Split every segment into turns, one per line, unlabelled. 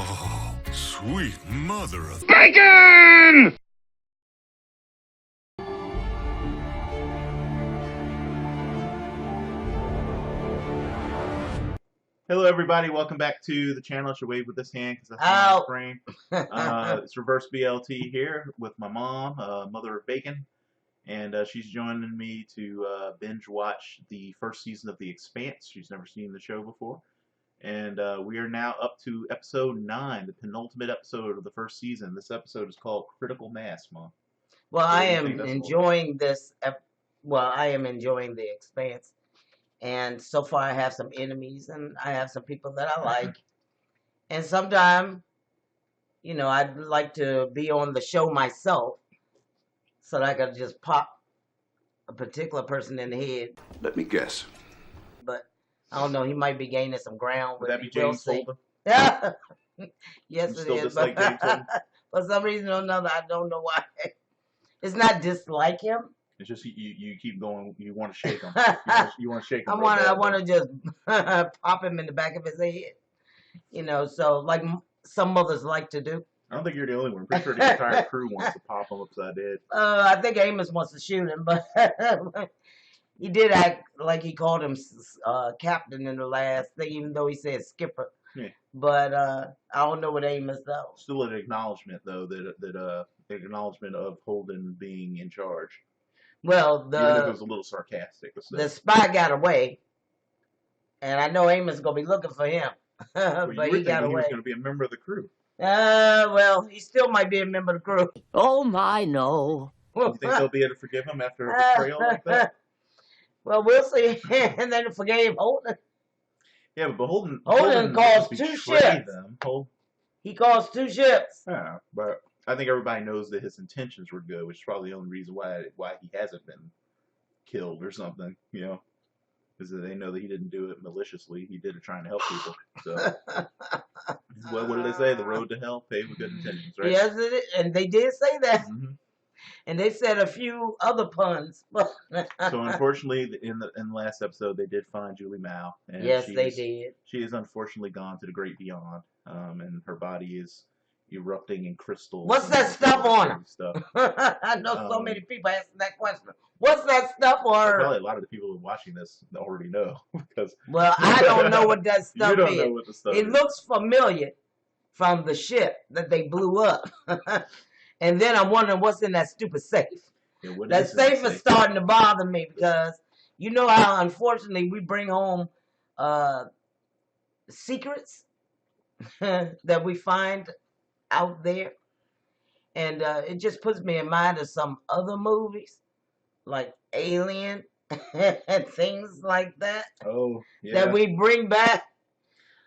Oh, sweet mother of
Bacon!
Hello, everybody. Welcome back to the channel. I should wave with this hand because that's my frame. It's Reverse BLT here with my mom, Mother of Bacon, and she's joining me to binge watch the first season of The Expanse. She's never seen the show before. And we are now up to episode 9, the penultimate episode of the first season. This episode is called Critical Mass, Mom.
Well, I am enjoying this. I am enjoying The Expanse. And so far I have some enemies and I have some people that I like. And sometimes, you know, I'd like to be on the show myself so that I could just pop a particular person in the head.
Let me guess.
But I don't know, he might be gaining some ground.
Would that be James Holden?
Yes,
You
it
still
is.
dislike James Holden?
For some reason or another, I don't know why. It's not dislike him.
It's just you keep going. You want to shake him. You want to shake him.
I want to just pop him in the back of his head. You know, so like some mothers like to do.
I don't think you're the only one. I'm pretty sure the entire crew wants to pop him upside the head.
I think Amos wants to shoot him, but he did act like he called him captain in the last thing, even though he said skipper.
Yeah.
But I don't know what Amos though.
Still an acknowledgement though that acknowledgement of Holden being in charge.
Well,
even if it was a little sarcastic.
The spy got away, and I know Amos gonna be looking for him, but he got away.
He was gonna be a member of the crew.
Well, he still might be a member of the crew.
Oh my, no.
You think they'll be able to forgive him after a betrayal like that?
Well, we'll see. And then forgave Holden.
Yeah, but Holden
caused 2 ships. He caused 2 ships.
Yeah, but I think everybody knows that his intentions were good, which is probably the only reason why he hasn't been killed or something, you know, is that they know that he didn't do it maliciously. He did it trying to help people. So, what do they say? The road to hell paved with good intentions, right?
Yes, it is. And they did say that.
Mm-hmm.
And they said a few other puns.
So unfortunately, in the last episode, they did find Julie Mao. And
yes, they did.
She is unfortunately gone to the great beyond, and her body is erupting in crystals.
What's that stuff on her? I know so many people asking that question. What's that stuff on her?
Probably a lot of the people who are watching this already know. Because
well, I don't know what that stuff
you don't
is.
Know what the stuff
it
is.
Looks familiar from the ship that they blew up. And then I'm wondering what's in that stupid safe.
Yeah,
that safe is starting to bother me because you know how unfortunately we bring home secrets that we find out there, and it just puts me in mind of some other movies like Alien and things like that.
Oh, yeah.
That we bring back.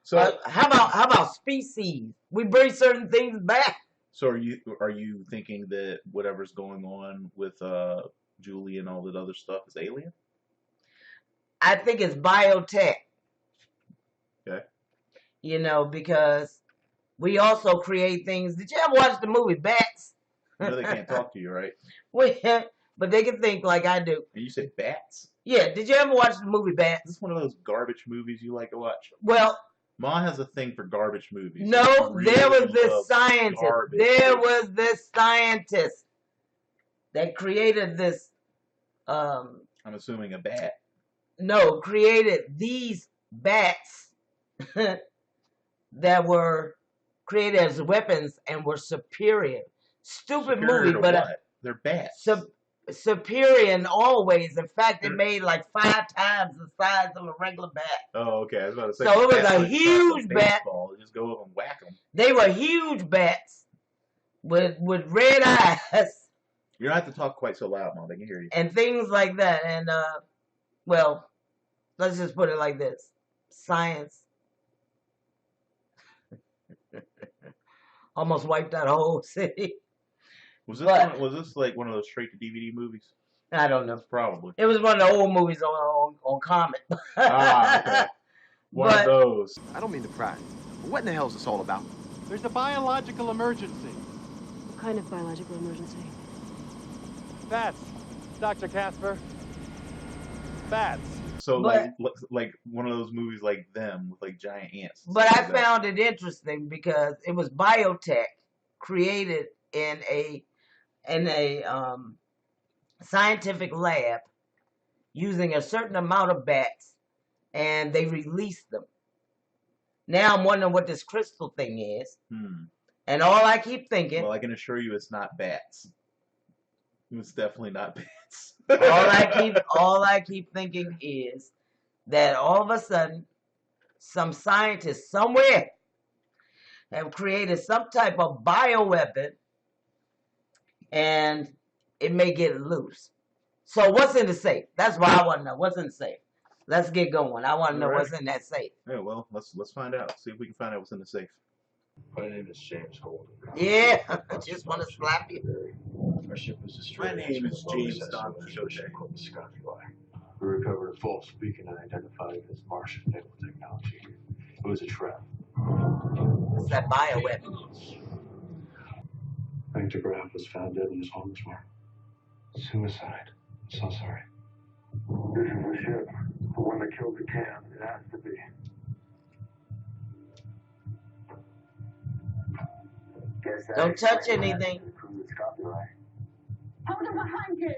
So how about Species? We bring certain things back.
So are you thinking that whatever's going on with Julie and all that other stuff is alien?
I think it's biotech.
Okay.
You know, because we also create things. Did you ever watch the movie Bats?
You know they can't talk to you, right?
Well, yeah, but they can think like I do.
And you said Bats?
Yeah. Did you ever watch the movie Bats?
Is this one of those garbage movies you like to watch?
Well,
Ma has a thing for garbage movies.
No,
really
there was this scientist. There
movies.
Was this scientist that created this.
I'm assuming a bat.
No, created these bats that were created as weapons and were superior. Stupid movie, but
what? They're bats.
Superior in all ways. In fact, it made like 5 times the size of a regular bat.
Oh, okay. I was about to say.
So it was a huge bat.
Just go up and whack them.
They were huge bats with red eyes.
You don't have to talk quite so loud, Mom. They can hear you.
And things like that. And well, let's just put it like this: science almost wiped out a whole city.
Was this like one of those straight to DVD movies?
I don't know.
Probably.
It was one of the old movies on Comet.
Okay. One of those.
I don't mean to pry, but what in the hell is this all about?
There's a biological emergency.
What kind of biological emergency?
Bats, Dr. Casper. Bats.
So
But-
like one of those movies like Them with like giant ants.
But I found it interesting because it was biotech created in a scientific lab using a certain amount of bats, and they released them. Now I'm wondering what this crystal thing is. And all I keep thinking.
Well, I can assure you, it's not bats. It's definitely not bats.
all I keep thinking is that all of a sudden, some scientists somewhere have created some type of bioweapon, and it may get loose. So what's in the safe? That's what I want to know. What's in the safe? Let's get going. I want to know what's in that safe.
Yeah, well, let's find out. See if we can find out what's in the safe.
My name is James Holden.
Yeah, I just want to slap you.
Our ship was destroyed.
My name is James Don Quixote.
We recovered a false beacon and identified it as Martian naval technology. It was a trap.
It's that bioweapon.
Frank DeGraff was found dead in his home this morning. Suicide. So sorry. This is the ship. The one that killed the cam. It has to be.
Don't touch anything.
Hold on behind you.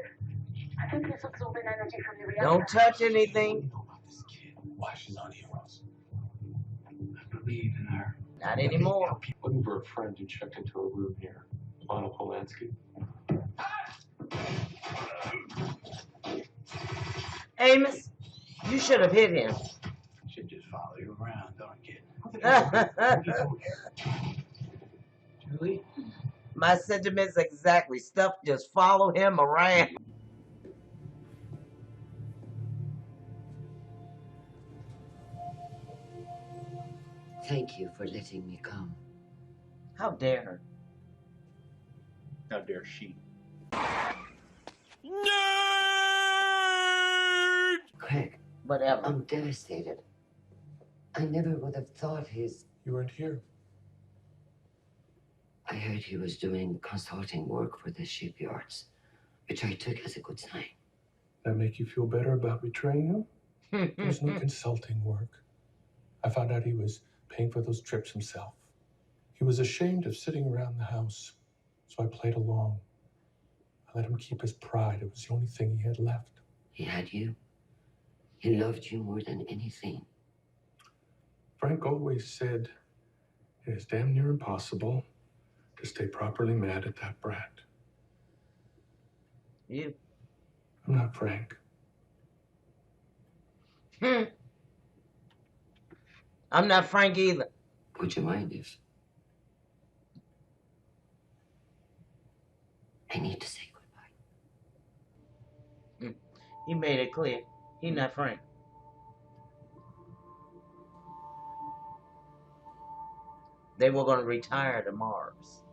I think he's absorbing energy from the reactor.
Don't touch anything.
This kid. Why she's on Heroes. I believe in her.
Not anymore.
Looking for a friend who checked into a room here. Lana Polanski.
Amos, you should have hit him.
Should just follow you around, don't get. Julie?
My sentiments exactly. Stuff just follow him around.
Thank you for letting me come.
How dare her?
How dare she?
Craig,
Whatever.
I'm devastated. I never would have thought his...
You weren't here.
I heard he was doing consulting work for the shipyards, which I took as a good sign.
That make you feel better about betraying him? There's no consulting work. I found out he was paying for those trips himself. He was ashamed of sitting around the house, so I played along. I let him keep his pride. It was the only thing he had left.
He had you. He loved you more than anything.
Frank always said it is damn near impossible to stay properly mad at that brat.
You.
I'm not Frank.
I'm not Frank either.
Would you mind if... I need to say goodbye.
He made it clear. He not Frank. They were going to retire to Mars.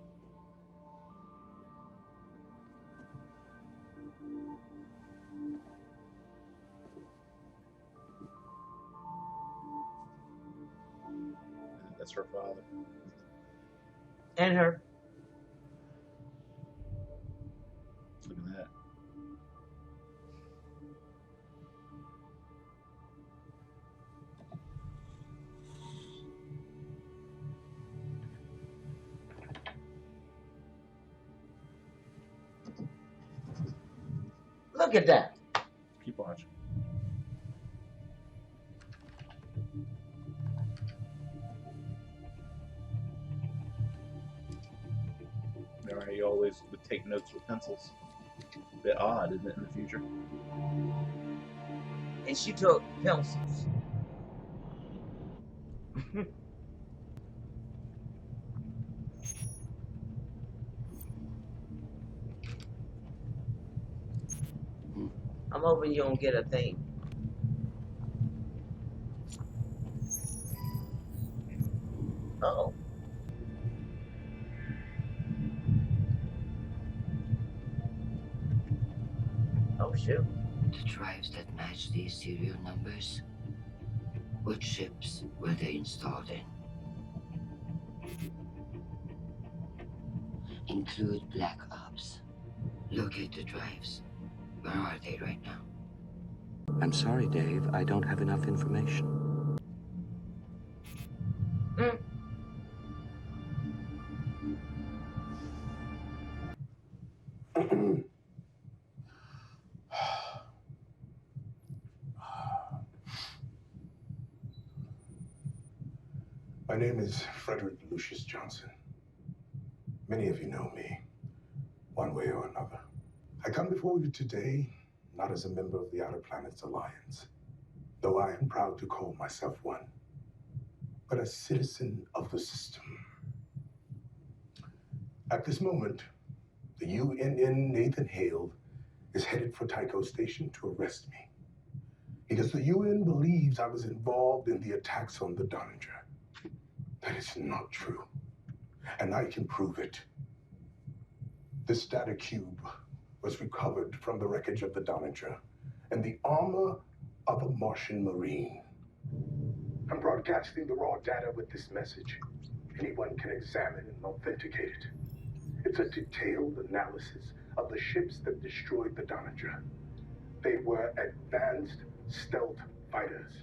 That's her father.
And her.
Look at that.
Look at that.
Keep watching. Remember how you always would take notes with pencils? A bit odd, isn't it, in the future?
And she took pencils. I'm hoping you don't get a thing. Uh-oh. Oh, shoot.
The drives that match these serial numbers. What ships were they installed in? Include Black Ops. Locate the drives. Where are they right now?
I'm sorry, Dave. I don't have enough information.
My name is Frederick Lucius Johnson. Many of you know me, one way or another. I come before you today not as a member of the Outer Planets Alliance, though I am proud to call myself one, but a citizen of the system. At this moment, the UNN Nathan Hale is headed for Tycho Station to arrest me, because the UN believes I was involved in the attacks on the Donninger. That is not true, and I can prove it. This data cube was recovered from the wreckage of the Donninger and the armor of a Martian Marine. I'm broadcasting the raw data with this message. Anyone can examine and authenticate it. It's a detailed analysis of the ships that destroyed the Donninger. They were advanced stealth fighters.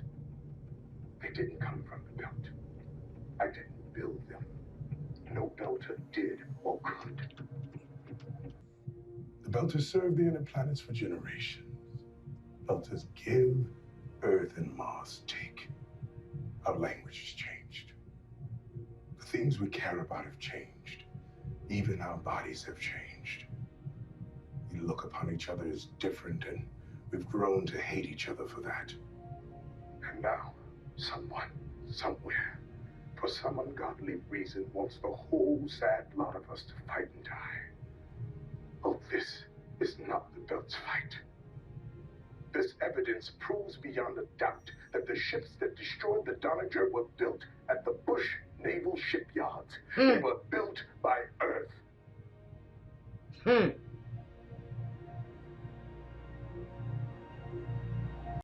They didn't come from the belt. I didn't build them. No belter did or could. The belters served the inner planets for generations. Belters give, Earth and Mars take. Our language has changed. The things we care about have changed. Even our bodies have changed. We look upon each other as different, and we've grown to hate each other for that. And now, someone, somewhere, for some ungodly reason, wants the whole sad lot of us to fight and die. Oh, this is not the Belt's fight. This evidence proves beyond a doubt that the ships that destroyed the Donninger were built at the Bush Naval Shipyards. They were built by Earth.